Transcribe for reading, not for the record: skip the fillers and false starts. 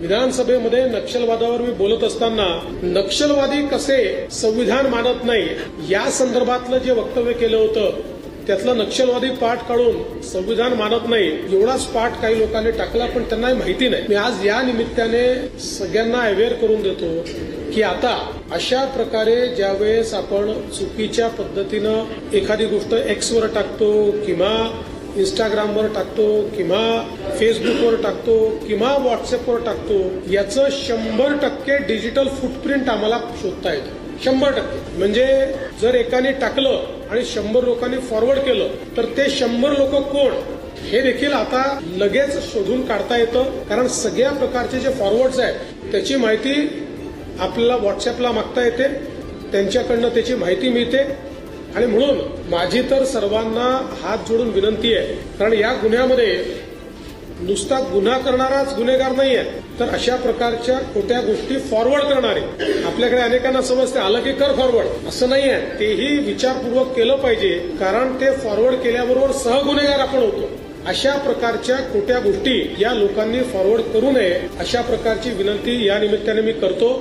विधानसभेमध्ये नक्षलवादावर मी बोलत असताना नक्षलवादी कसे संविधान मानत नाही या संदर्भातलं जे वक्तव्य केलं होतं त्यातलं नक्षलवादी पाठ काढून संविधान मानत नाही एवढाच पाठ काही लोकांनी टाकला, पण त्यांना माहिती नाही. मी आज या निमित्ताने सगळ्यांना अवेअर करून देतो की आता अशा प्रकारे ज्यावेळेस आपण चुकीच्या पद्धतीनं एखादी गोष्ट एक्सवर टाकतो किंवा इंस्टाग्रामवर टाकतो किंवा फेसबुकवर टाकतो किंवा व्हॉट्सअपवर टाकतो, याचं 100% डिजिटल फुटप्रिंट आम्हाला शोधता येतं. 100%. म्हणजे जर एकाने टाकलं आणि 100 लोकांनी फॉरवर्ड केलं तर ते 100 लोक कोण हे देखील आता लगेच शोधून काढता येतं. कारण सगळ्या प्रकारचे जे फॉरवर्ड्स आहेत त्याची माहिती आपल्याला व्हॉट्सअपला मागता येते, त्यांच्याकडनं त्याची माहिती मिळते. आणि म्हणून माझी तर सर्वांना हात जोडून विनंती आहे, कारण या गुन्ह्यामध्ये नुसता गुन्हा करणाराच गुन्हेगार नाहीये, तर अशा प्रकारच्या खोट्या गोष्टी फॉरवर्ड करणारे आपल्याकडे अनेकांना समजते आलं की कर फॉरवर्ड, असं नाहीये. तेही विचारपूर्वक केलं पाहिजे, कारण ते फॉरवर्ड केल्याबरोबर सहगुन्हेगार आपण होतो. अशा प्रकारच्या खोट्या गोष्टी या लोकांनी फॉरवर्ड करू नये, अशा प्रकारची विनंती या निमित्ताने मी करतो.